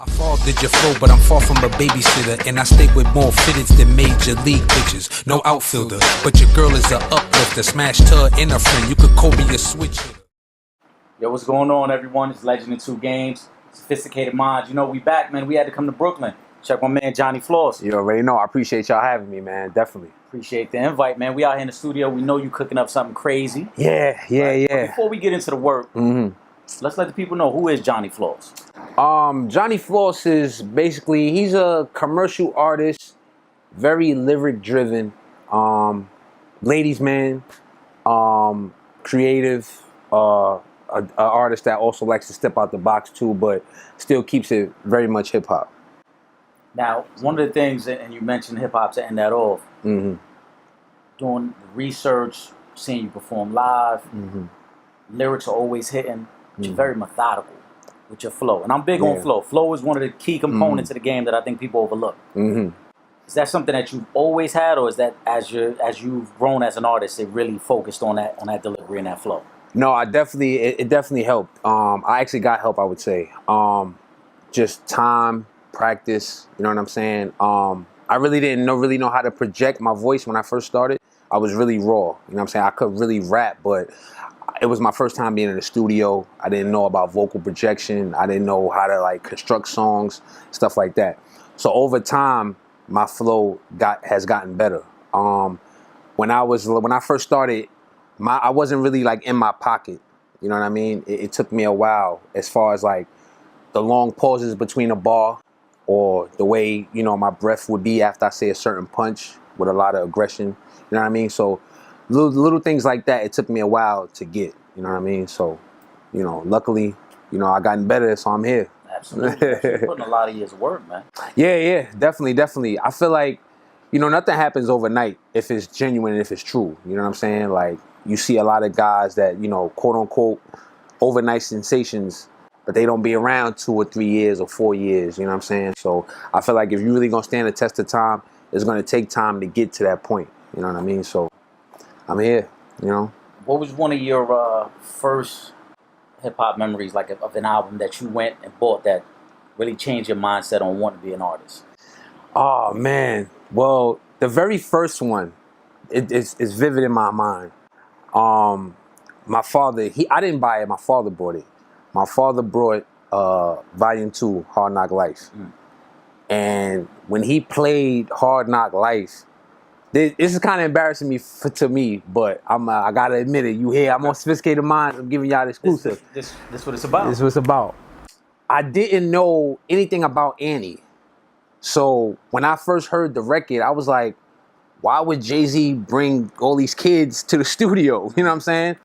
I faulted your flow, but I'm far from a babysitter, and I stay with more fitteds than major league pitchers. No outfielder, but your girl is a uplifter. Smashed her and a friend, you could call me a switch hitter. Yo, what's going on, everyone? It's Legend in 2 Games, Sophisticated Mindz. You know, we back, man. We had to come to Brooklyn. Check my man, Johnnie Floss. You already know. I appreciate y'all having me, man. Definitely. Appreciate the invite, man. We out here in the studio. We know you cooking up something crazy. Yeah. But before we get into the work, let's let the people know, who is Johnnie Floss? Johnnie Floss is basically, he's a commercial artist, very lyric driven, ladies man, creative, an artist that also likes to step out the box too, but still keeps it very much hip hop. Now, one of the things, and you mentioned hip hop to end that off, doing research, seeing you perform live, lyrics are always hitting, but you're very methodical with your flow. And I'm big on flow. Flow is one of the key components of the game that I think people overlook. Is that something that you've always had, or is that as you've grown as an artist, it really focused on that delivery and that flow? No, it definitely helped. I actually got help, I would say. Just time, practice, you know what I'm saying? I really didn't really know how to project my voice when I first started. I was really raw, you know what I'm saying? I could really rap, but it was my first time being in the studio. I didn't know about vocal projection. I didn't know how to like construct songs, stuff like that. So over time, my flow has gotten better. When I first started, I wasn't really like in my pocket. You know what I mean? It took me a while as far as like the long pauses between a bar, or the way, you know, my breath would be after I say a certain punch with a lot of aggression. You know what I mean? So little things like that, it took me a while to get, you know what I mean? So, you know, luckily, you know, I gotten better, so I'm here. Absolutely. You're putting a lot of years of work, man. Yeah, definitely. I feel like, you know, nothing happens overnight if it's genuine and if it's true. You know what I'm saying? Like, you see a lot of guys that, you know, quote unquote, overnight sensations, but they don't be around 2 or 3 years or 4 years, you know what I'm saying? So I feel like if you're really gonna stand the test of time, it's gonna take time to get to that point, you know what I mean? So I'm here, you know. What was one of your first hip-hop memories, like of an album that you went and bought that really changed your mindset on wanting to be an artist? Oh, man. Well, the very first one, it's vivid in my mind. My father, I didn't buy it, my father bought it. My father brought Volume 2, Hard Knock Life. And when he played Hard Knock Life, this is kind of embarrassing to me, but I gotta admit it. You hear, I'm on Sophisticated Mindz. I'm giving y'all the exclusive. This what it's about. This is what it's about. I didn't know anything about Annie. So when I first heard the record, I was like, why would Jay-Z bring all these kids to the studio? You know what I'm saying?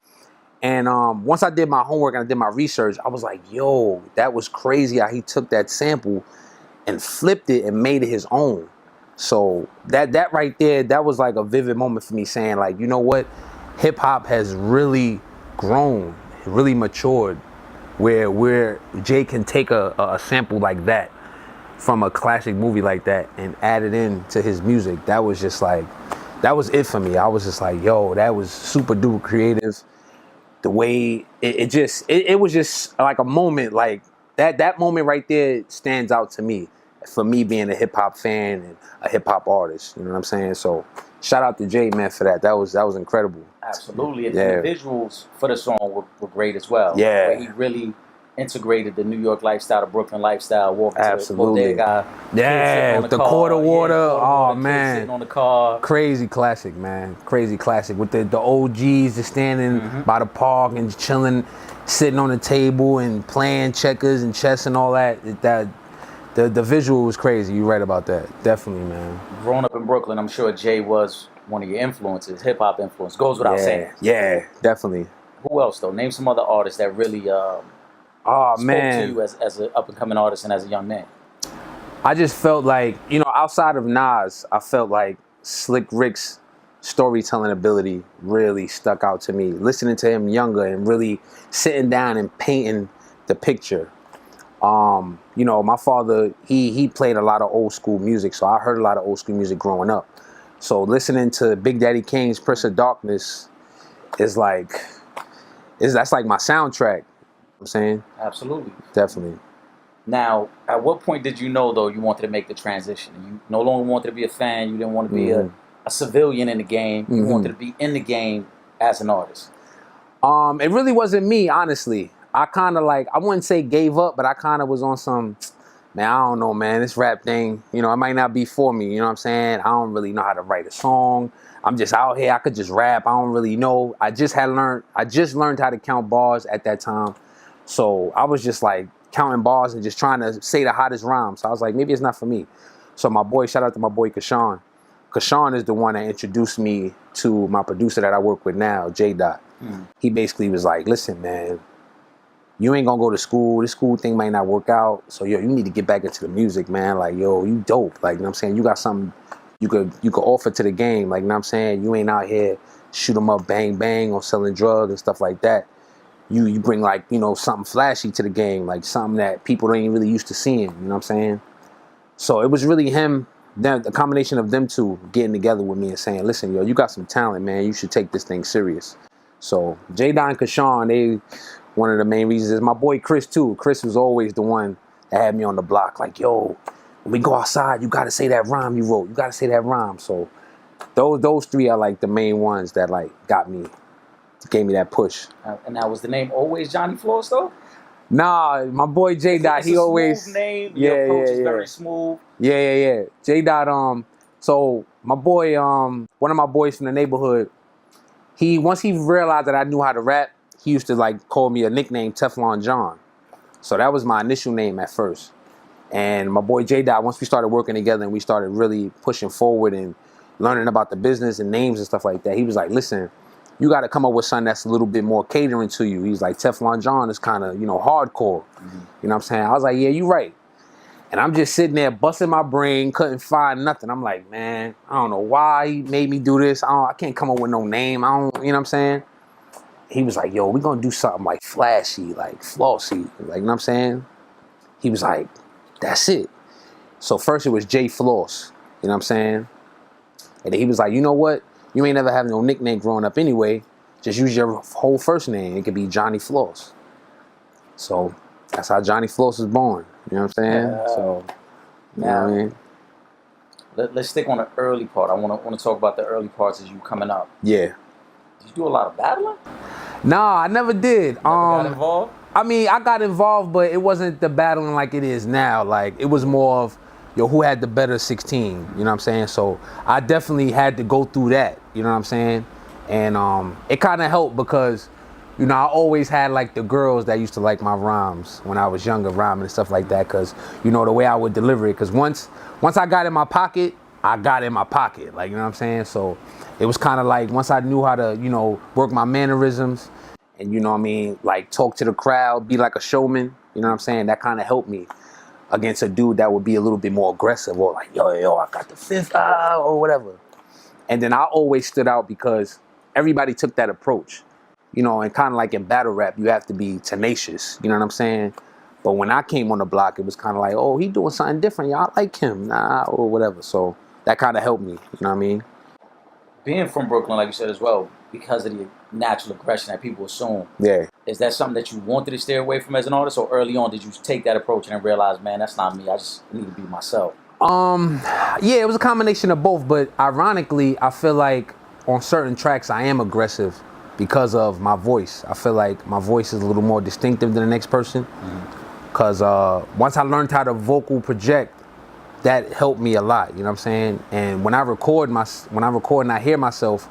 And once I did my homework and I did my research, I was like, yo, that was crazy how he took that sample and flipped it and made it his own. So that right there, that was like a vivid moment for me, saying like, you know what? Hip hop has really grown, really matured, where Jay can take a sample like that from a classic movie like that and add it in to his music. That was just like, that was it for me. I was just like, yo, that was super duper creative. The way it was just like a moment, like that moment right there stands out to me, for me being a hip hop fan and a hip hop artist. You know what I'm saying? So shout out to Jay, man, for that. That was incredible. Absolutely. And the visuals for the song were great as well. Yeah. Where he really integrated the New York lifestyle, the Brooklyn lifestyle, walking Absolutely. to the bodega. Yeah, the quarter water. Oh, man. Sitting on the car. Crazy classic, man. Crazy classic. With the OGs just standing by the park and chilling, sitting on the table and playing checkers and chess and all that. The visual was crazy. You're right about that. Definitely, man. Growing up in Brooklyn, I'm sure Jay was one of your influences, hip-hop influence. Goes without saying. Yeah, definitely. Who else, though? Name some other artists that really spoke to you as an up-and-coming artist and as a young man. I just felt like, you know, outside of Nas, I felt like Slick Rick's storytelling ability really stuck out to me. Listening to him younger and really sitting down and painting the picture. You know, my father, he played a lot of old school music, so I heard a lot of old school music growing up. So listening to Big Daddy Kane's Prince of Darkness is like, that's like my soundtrack. I'm saying? Absolutely. Definitely. Now, at what point did you know, though, you wanted to make the transition? You no longer wanted to be a fan. You didn't want to be a civilian in the game. You wanted to be in the game as an artist. It really wasn't me, honestly. I kind of like, I wouldn't say gave up, but I kind of was on some, man, I don't know, man, this rap thing, you know, it might not be for me, you know what I'm saying? I don't really know how to write a song. I'm just out here, I could just rap, I don't really know. I just learned how to count bars at that time. So I was just like counting bars and just trying to say the hottest rhymes. So I was like, maybe it's not for me. So my boy, shout out to my boy Kashawn. Kashawn is the one that introduced me to my producer that I work with now, J. Dot. He basically was like, listen, man, you ain't gonna go to school. This school thing might not work out. So, yo, you need to get back into the music, man. Like, yo, you dope. Like, you know what I'm saying? You got something you could offer to the game. Like, you know what I'm saying? You ain't out here shoot 'em up, bang, bang, or selling drugs and stuff like that. You bring, like, you know, something flashy to the game, like something that people ain't really used to seeing. You know what I'm saying? So it was really him, the combination of them two getting together with me and saying, listen, yo, you got some talent, man. You should take this thing serious. So J-Don and Kashawn, they one of the main reasons is my boy Chris too. Chris was always the one that had me on the block, like, yo, when we go outside, you gotta say that rhyme you wrote. You gotta say that rhyme. So those three are like the main ones that like gave me that push. And now, was the name always Johnnie Floss though? Nah, my boy J Dot, he always smooth name. The approach is very smooth. Yeah. J Dot, so my boy, one of my boys from the neighborhood, once he realized that I knew how to rap, he used to like call me a nickname, Teflon John. So that was my initial name at first. And my boy J Dot, once we started working together and we started really pushing forward and learning about the business and names and stuff like that, he was like, listen, you got to come up with something that's a little bit more catering to you. He's like, Teflon John is kind of, you know, hardcore. You know what I'm saying? I was like, yeah, you're right. And I'm just sitting there busting my brain, couldn't find nothing. I'm like, man, I don't know why he made me do this. I can't come up with no name. You know what I'm saying? He was like, yo, we're going to do something like flashy, like flossy. Like, you know what I'm saying? He was like, that's it. So first it was J Floss. You know what I'm saying? And then he was like, you know what? You ain't never have no nickname growing up anyway. Just use your whole first name. It could be Johnnie Floss. So that's how Johnnie Floss was born. You know what I'm saying? So, you know what I mean? Let's stick on the early part. I want to talk about the early parts as you coming up. Yeah. Did you do a lot of battling? Nah, I never did. Got involved? I mean, I got involved, but it wasn't the battling like it is now. Like, it was more of, yo, who had the better 16? You know what I'm saying? So I definitely had to go through that. You know what I'm saying? And it kind of helped because, you know, I always had like the girls that used to like my rhymes when I was younger, rhyming and stuff like that. Cause, you know, the way I would deliver it. Cause once I got in my pocket, I got in my pocket. Like, you know what I'm saying? So it was kind of like once I knew how to, you know, work my mannerisms and, you know what I mean, like talk to the crowd, be like a showman. You know what I'm saying? That kind of helped me against a dude that would be a little bit more aggressive or like, yo, I got the fifth, or whatever. And then I always stood out because everybody took that approach. You know, and kind of like in battle rap, you have to be tenacious. You know what I'm saying? But when I came on the block, it was kind of like, oh, he doing something different. Y'all like him, or whatever. So that kind of helped me. You know what I mean? Being from Brooklyn, like you said as well, because of the natural aggression that people assume. Yeah. Is that something that you wanted to stay away from as an artist, or early on did you take that approach and then realize, man, that's not me. I just need to be myself? Yeah, it was a combination of both. But ironically, I feel like on certain tracks, I am aggressive because of my voice. I feel like my voice is a little more distinctive than the next person. Because once I learned how to vocal project, that helped me a lot. You know what I'm saying? And when I record and I hear myself,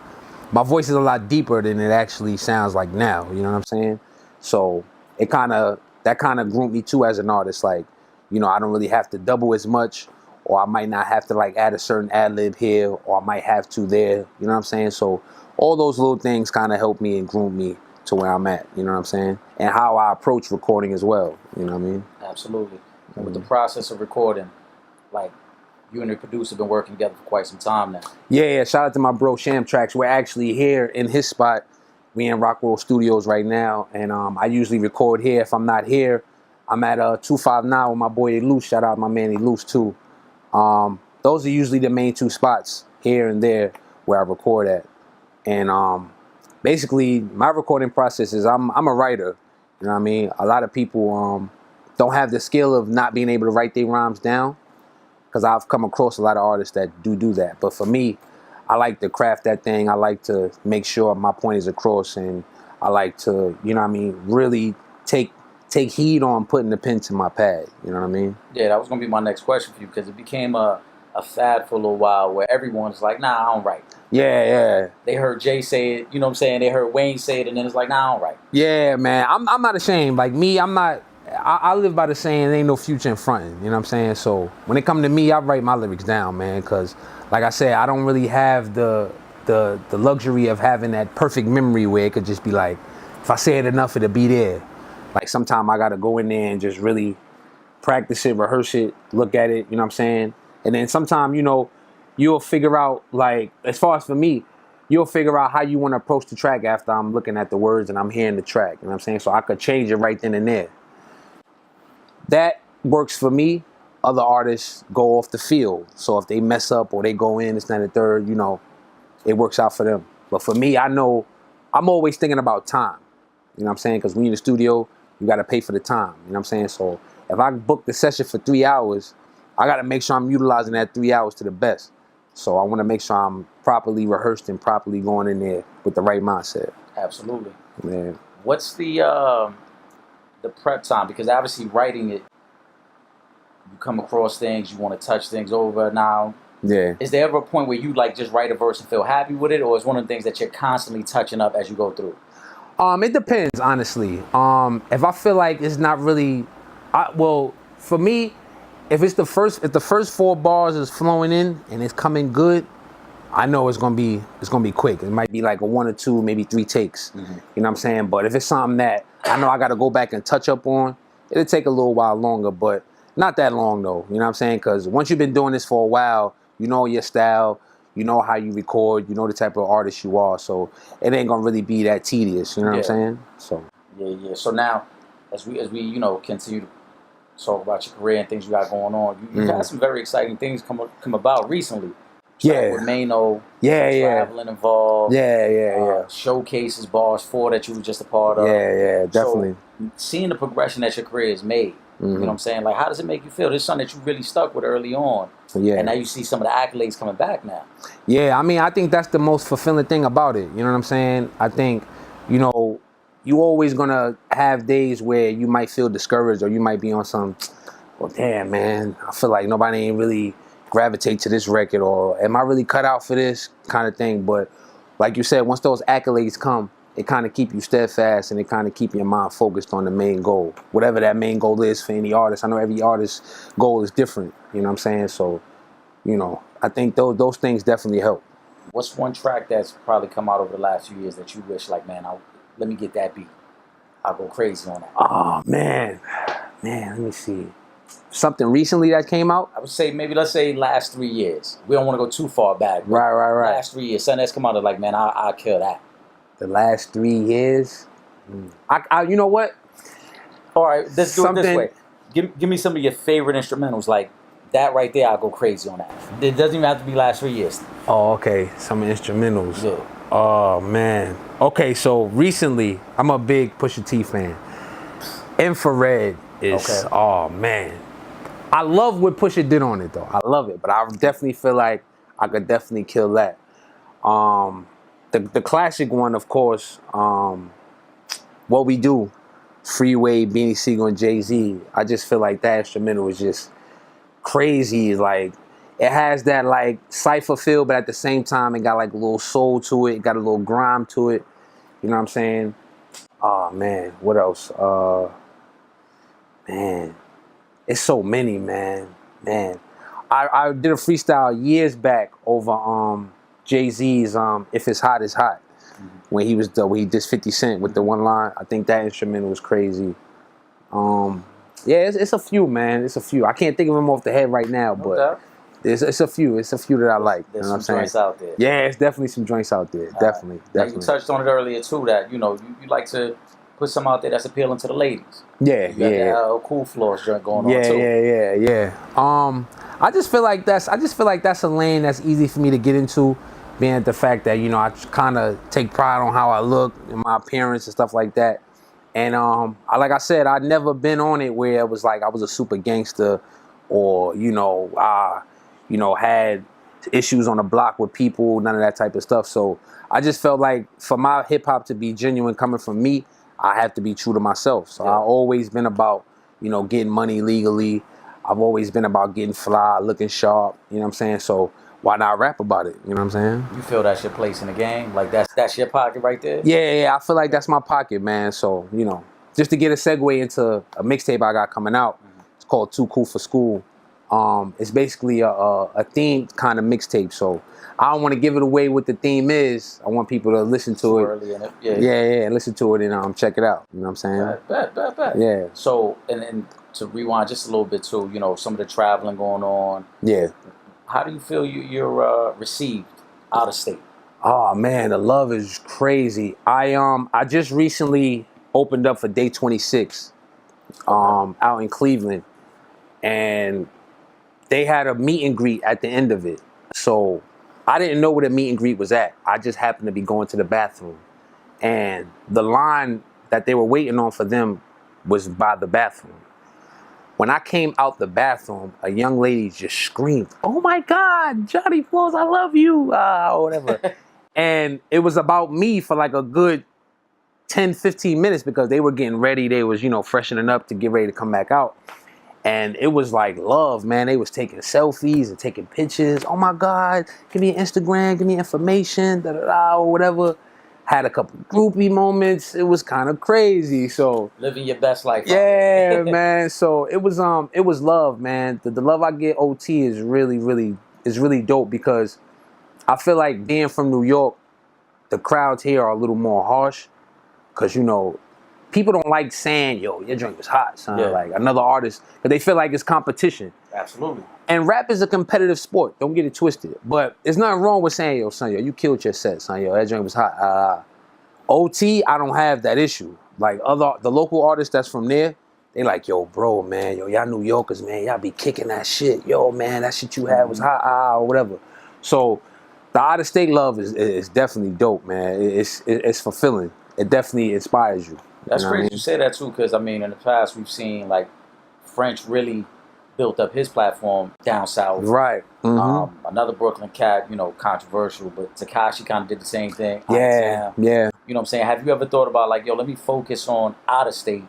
my voice is a lot deeper than it actually sounds like now. You know what I'm saying? So that kind of groomed me too as an artist. Like, you know, I don't really have to double as much, or I might not have to like add a certain ad lib here, or I might have to there. You know what I'm saying? So all those little things kind of help me and groom me to where I'm at. You know what I'm saying? And how I approach recording as well. You know what I mean? Absolutely. And with the process of recording, like, you and the producer been working together for quite some time now. Yeah. Shout out to my bro Sham Tracks. We're actually here in his spot. We in Rockwell Studios right now, and I usually record here. If I'm not here, I'm at 259 with my boy Eluse. Shout out my man Eluse too. Those are usually the main two spots here and there where I record at. And basically, my recording process is I'm a writer. You know what I mean? A lot of people don't have the skill of not being able to write their rhymes down, because I've come across a lot of artists that do that. But for me, I like to craft that thing. I like to make sure my point is across, and I like to, you know what I mean, really take heed on putting the pen to my pad. You know what I mean? Yeah, that was gonna be my next question for you, because it became a fad for a little while where everyone's like, nah, I don't write. Yeah. They heard Jay say it, you know what I'm saying? They heard Wayne say it, and then it's like, nah, I don't write. Yeah, man. I'm not ashamed. Like me, I'm not. I live by the saying, there ain't no future in fronting. You know what I'm saying? So when it come to me, I write my lyrics down, man. Because, like I said, I don't really have the luxury of having that perfect memory where it could just be like, if I say it enough, it'll be there. Like sometimes I gotta go in there and just really practice it, rehearse it, look at it. You know what I'm saying? And then sometimes, you know, you'll figure out, like, as far as for me, you'll figure out how you want to approach the track after I'm looking at the words and I'm hearing the track. You know what I'm saying? So I could change it right then and there. That works for me. Other artists go off the field. So if they mess up or they go in, it's not a third, you know, it works out for them. But for me, I know I'm always thinking about time. You know what I'm saying? Because when you're in the studio, you got to pay for the time. You know what I'm saying? So if I book the session for 3 hours, I got to make sure I'm utilizing that 3 hours to the best. So I want to make sure I'm properly rehearsed and properly going in there with the right mindset. Absolutely. Man. What's the prep time? Because obviously writing it, you come across things, you want to touch things over. Now, Yeah. is there ever a point where you like just write a verse and feel happy with it, or is one of the things that you're constantly touching up as you go through? It depends, honestly. If I feel like it's not really, well, for me, if the first 4 bars is flowing in and it's coming good, I know it's gonna be quick. It might be like a 1 or 2, maybe 3 takes. Mm-hmm. You know what I'm saying? But if it's something that I know I got to go back and touch up on, it'll take a little while longer, but not that long though. You know what I'm saying? Because once you've been doing this for a while, you know your style, you know how you record, you know the type of artist you are. So it ain't gonna really be that tedious. You know what I'm saying? So yeah. So now, as we you know continue to talk about your career and things you got going on, you've had some very exciting things come about recently. With Mano, traveling involved. Showcases, Bars 4 that you were just a part of. Yeah, definitely. So, seeing the progression that your career has made, you know what I'm saying? Like, how does it make you feel? This is something that you really stuck with early on. Yeah. And now you see some of the accolades coming back now. Yeah, I mean, I think that's the most fulfilling thing about it. You know what I'm saying? I think, you know, you always gonna have days where you might feel discouraged or you might be on some, well, damn, man, I feel like nobody ain't really gravitate to this record, or am I really cut out for this kind of thing? But like you said, once those accolades come, it kind of keep you steadfast and it kind of keep your mind focused on the main goal, whatever that main goal is for any artist. I know every artist's goal is different, you know what I'm saying? So, you know, I think those things definitely help. What's one track that's probably come out over the last few years that you wish, like, man, let me get that beat, I'll go crazy on that? Oh man, let me see. Something recently that came out? I would say let's say last 3 years. We don't want to go too far back. Right. Last 3 years, something that's come out of like, man, I'll kill that. The last 3 years? I you know what? All right, let's do it this way. Give me some of your favorite instrumentals. Like that right there, I'll go crazy on that. It doesn't even have to be last 3 years. Oh, okay. Some instrumentals. Yeah. Oh man. Okay, so recently, I'm a big Pusha T fan. Infrared is, oh man. I love what Pusha did on it though. I love it, but I definitely feel like I could definitely kill that. The classic one, of course, What We Do, Freeway, Beanie Sigel, and Jay-Z. I just feel like that instrumental is just crazy. Like, it has that like cypher feel, but at the same time, it got like a little soul to it. It got a little grime to it. You know what I'm saying? Oh man, what else? Man, it's so many, man. I did a freestyle years back over Jay-Z's If It's Hot, It's Hot. When he did 50 Cent with the one line. I think that instrumental was crazy. Yeah, it's a few, man. It's a few. I can't think of them off the head right now, but it's a few. It's a few that I like. There's you know some joints out there. Yeah, it's definitely some joints out there. Definitely. Now, you touched on it earlier too, that you like to put some out there that's appealing to the ladies. Yeah. That Cool Floss joint going on too. Yeah. I just feel like that's a lane that's easy for me to get into, being the fact that I kind of take pride on how I look and my appearance and stuff like that. And like I said, I'd never been on it where it was like I was a super gangster, or had issues on the block with people, none of that type of stuff. So I just felt like for my hip hop to be genuine coming from me, I have to be true to myself. So I've always been about, getting money legally. I've always been about getting fly, looking sharp, you know what I'm saying? So why not rap about it, you know what I'm saying? You feel that's your place in the game? Like that's your pocket right there? Yeah, I feel like that's my pocket, man. So, just to get a segue into a mixtape I got coming out, it's called Too Cool for School. It's basically a themed kind of mixtape, so I don't want to give it away what the theme is. I want people to listen to it. Early in it. Yeah, listen to it and check it out. You know what I'm saying? Bet. Yeah. So, and to rewind just a little bit too, some of the traveling going on. Yeah. How do you feel you're received out of state? Oh man, the love is crazy. I just recently opened up for Day 26 out in Cleveland, and they had a meet and greet at the end of it. So I didn't know where the meet and greet was at. I just happened to be going to the bathroom, and the line that they were waiting on for them was by the bathroom. When I came out the bathroom, a young lady just screamed, "Oh my God, Johnnie Floss, I love you," or whatever. And it was about me for like a good 10, 15 minutes because they were getting ready. They was, freshening up to get ready to come back out. And it was like love, man. They was taking selfies and taking pictures. "Oh my God, give me an Instagram, give me information, or whatever." Had a couple groupie moments. It was kind of crazy. So living your best life. Yeah, man. So it was love, man. The love I get OT is really dope because I feel like being from New York, the crowds here are a little more harsh because people don't like saying, "Yo, your joint was hot, son." Yeah. Like another artist, but they feel like it's competition. Absolutely. And rap is a competitive sport. Don't get it twisted. But there's nothing wrong with saying, "Yo, son, you killed your set, son. Yo, that joint was hot." OT, I don't have that issue. Like the local artists that's from there, they like, "Yo, bro, man, yo, y'all New Yorkers, man, y'all be kicking that shit. Yo, man, that shit you had was hot, or whatever." So the out of state love is definitely dope, man. It's fulfilling. It definitely inspires you. That's crazy you say that too, because in the past we've seen like French really built up his platform down south. Right. Mm-hmm. Another Brooklyn cat, controversial, but Tekashi kind of did the same thing. Yeah. You know what I'm saying? Have you ever thought about like, yo, let me focus on out of state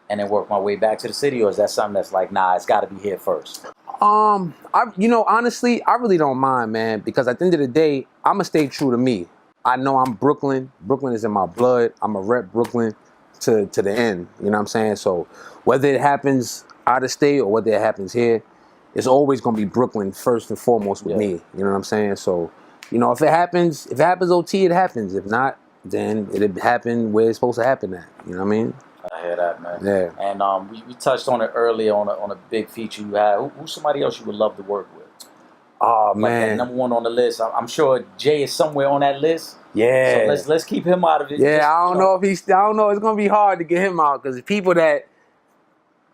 and then work my way back to the city, or is that something that's like, nah, it's got to be here first? Honestly, I really don't mind, man, because at the end of the day, I'ma stay true to me. I know I'm Brooklyn. Brooklyn is in my blood. I'm a rep Brooklyn to the end. You know what I'm saying? So whether it happens out of state or whether it happens here, it's always gonna be Brooklyn first and foremost with me. You know what I'm saying? So, if it happens OT, it happens. If not, then it'll happen where it's supposed to happen at. You know what I mean? I hear that, man. Yeah. And we touched on it earlier on a big feature you had. Who's somebody else you would love to work with? Oh like man, number one on the list. I'm sure Jay is somewhere on that list. Yeah. So let's keep him out of it. Yeah, I don't know if he's. I don't know. It's gonna be hard to get him out because people that,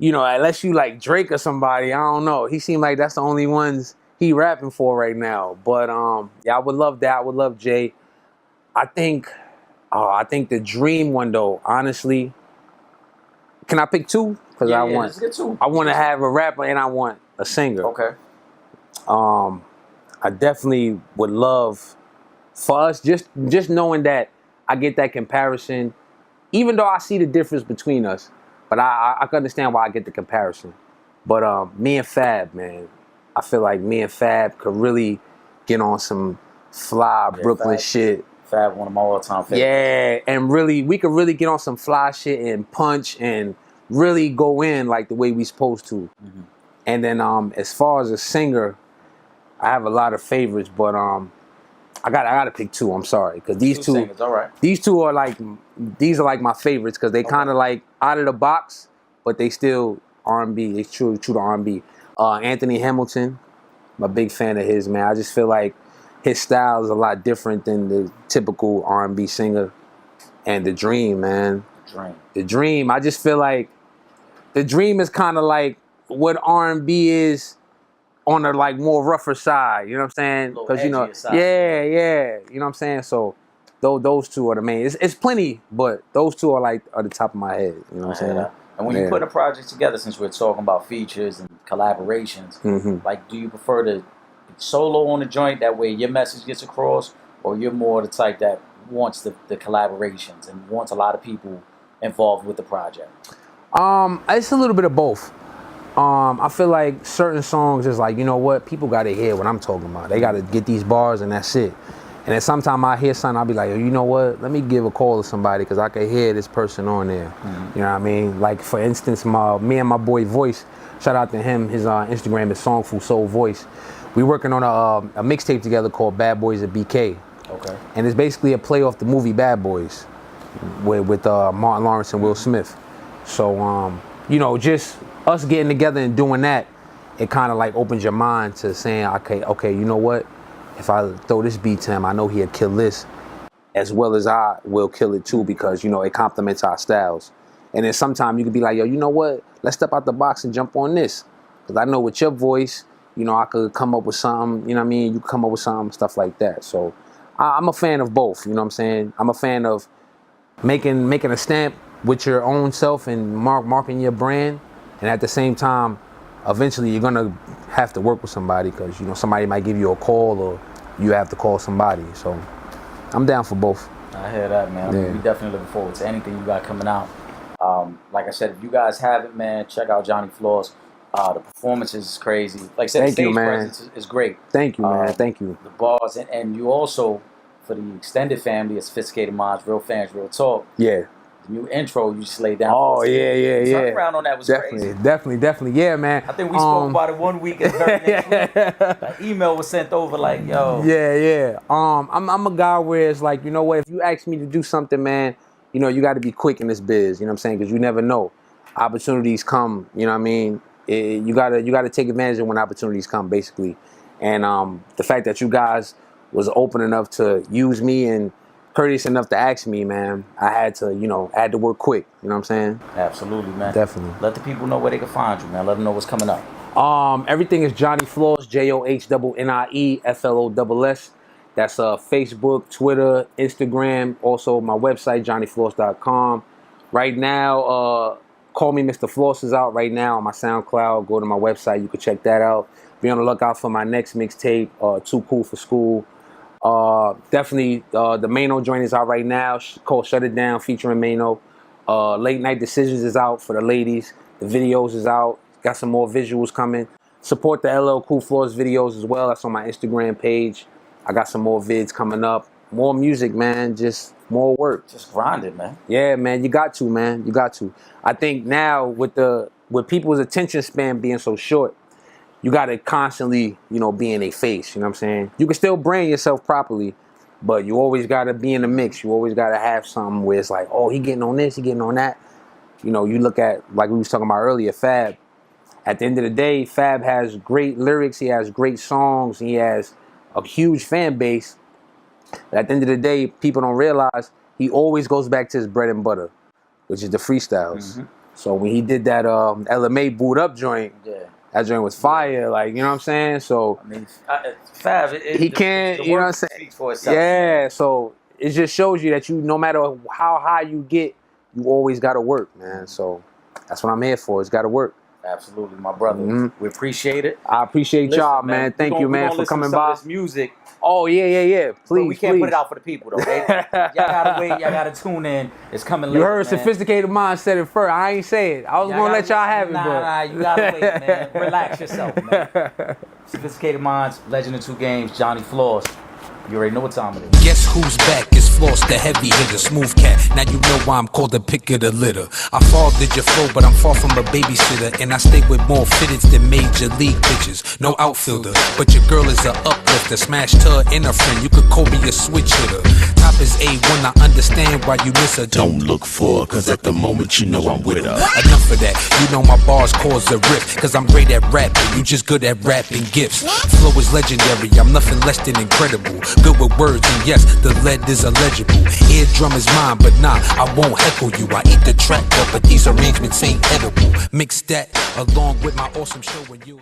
unless you like Drake or somebody, I don't know. He seemed like that's the only ones he rapping for right now. But yeah, I would love that. I would love Jay. I think the dream one though. Honestly, can I pick two? Because let's get two. I want to have a rapper and I want a singer. Okay. I definitely would love for us just knowing that I get that comparison, even though I see the difference between us, but I can understand why I get the comparison. But me and Fab, man, I feel like me and Fab could really get on some fly Brooklyn shit. Fab, one of my all-time favorites. Yeah, and we could really get on some fly shit and punch and really go in like the way we supposed to. Mm-hmm. And then as far as a singer, I have a lot of favorites, but I gotta pick two. I'm sorry, because these two singers, all right. These two are like my favorites because they kind of like out of the box, but they still R&B. It's true to R&B. Anthony Hamilton, I'm a big fan of his, man. I just feel like his style is a lot different than the typical R&B singer. And The Dream, man. The Dream. I just feel like The Dream is kind of like what R&B is on a like more rougher side, you know what I'm saying? Because side. yeah, you know what I'm saying. So those two are the main. It's plenty, but those two are like at the top of my head. You know what I'm saying? And when you put a project together, since we're talking about features and collaborations, like, do you prefer to solo on the joint, that way your message gets across, or you're more the type that wants the collaborations and wants a lot of people involved with the project? It's a little bit of both. I feel like certain songs is like, you know what, people gotta hear what I'm talking about. They gotta get these bars and that's it. And then sometimes I hear something, I'll be like, you know what, let me give a call to somebody because I can hear this person on there. You know what I mean? Like, for instance, me and my boy Voice, shout out to him, his Instagram is Songful Soul Voice. We working on a mixtape together called Bad Boys at BK. Okay. And it's basically a play off the movie Bad Boys with Martin Lawrence and Will Smith. So, you know, just us getting together and doing that, it kind of like opens your mind to saying, okay, you know what? If I throw this beat to him, I know he'll kill this as well as I will kill it too, because, you know, it complements our styles. And then sometimes you could be like, yo, you know what? Let's step out the box and jump on this. Because I know with your voice, you know, I could come up with something, you know what I mean? You could come up with something, stuff like that. So I'm a fan of both, you know what I'm saying? I'm a fan of making a stamp with your own self and marking your brand. And at the same time, eventually you're gonna have to work with somebody because, you know, somebody might give you a call or you have to call somebody. So I'm down for both. I hear that, man. We definitely looking forward to anything you got coming out. Like I said, if you guys haven't, man, check out Johnnie Floss. The performance is crazy. Like I said, the stage presence is great. Thank you, man. Thank you. The bars, and you also, for the extended family, of Sophisticated Mindz, Real Fans, Real Talk. Yeah. The new intro you just laid down. Oh, yeah. Turnaround on that was crazy. Definitely. Yeah, man. I think we spoke about it 1 week and very next week, an email was sent over like, yo. Yeah. I'm a guy where it's like, you know what, if you ask me to do something, man, you know, you got to be quick in this biz, you know what I'm saying? Because you never know. Opportunities come, you know what I mean? You gotta take advantage of when opportunities come, basically. And the fact that you guys was open enough to use me and courteous enough to ask me, man, I had to work quick. You know what I'm saying? Absolutely, man. Definitely. Let the people know where they can find you, man. Let them know what's coming up. Everything is Johnnie Floss, JOHNIEFLOSS. That's Facebook, Twitter, Instagram, also my website, johnnyfloss.com. Right now, Call Me Mr. Floss is out right now on my SoundCloud. Go to my website, you can check that out. Be on the lookout for my next mixtape, Too Cool for School. Definitely, the Mano joint is out right now, called Shut It Down, featuring Mano. Late Night Decisions is out for the ladies. The videos is out. Got some more visuals coming. Support the LL Cool Floss videos as well. That's on my Instagram page. I got some more vids coming up. More music, man. Just more work. Just grind it, man. Yeah, man. You got to, man. You got to. I think now with people's attention span being so short, you got to constantly, you know, be in their face. You know what I'm saying? You can still brand yourself properly, but you always got to be in the mix. You always got to have something where it's like, oh, he getting on this, he getting on that. You know, you look at, like we was talking about earlier, Fab. At the end of the day, Fab has great lyrics. He has great songs. He has a huge fan base. But at the end of the day, people don't realize he always goes back to his bread and butter, which is the freestyles. Mm-hmm. So when he did that LMA Boot Up joint, that joint was fire, like, you know what I'm saying? So, I mean, Fab, he can't, you know what I'm saying? For itself. Yeah, so it just shows you that you, no matter how high you get, you always got to work, man. So that's what I'm here for. It's got to work. Absolutely, my brother. Mm-hmm. We appreciate it. I appreciate y'all, man. Thank you, man, for coming by. This music. Oh, yeah. Please, we can't put it out for the people, though. Y'all gotta wait. Y'all gotta tune in. It's coming later, You heard Sophisticated Mindz said it first. I ain't say it. I was gonna let y'all have it, but nah, you gotta wait, man. Relax yourself, man. Sophisticated Mindz, Legend of Two Games, Johnnie Floss. You already know what time it is. Guess who's back? It's Floss, the heavy hitter, smooth cat. Now you know why I'm called the pick of the litter. I fathered your flow, but I'm far from a babysitter, and I stay with more fitteds than major league pitchers. No outfielder, but your girl is a uplifter. Smashed her and a friend. You could call me a switch hitter. Top is A1. I understand why you miss her. Don't look for her, cause at the moment you know I'm with her. Enough of that. You know my bars cause a rift, cause I'm great at rapping. You just good at rapping gifts. Flow is legendary. I'm nothing less than incredible. Good with words, and yes, the lead is illegible. Eardrum is mine, but nah, I won't heckle you. I eat the track up, but these arrangements ain't edible. Mix that along with my awesome show and you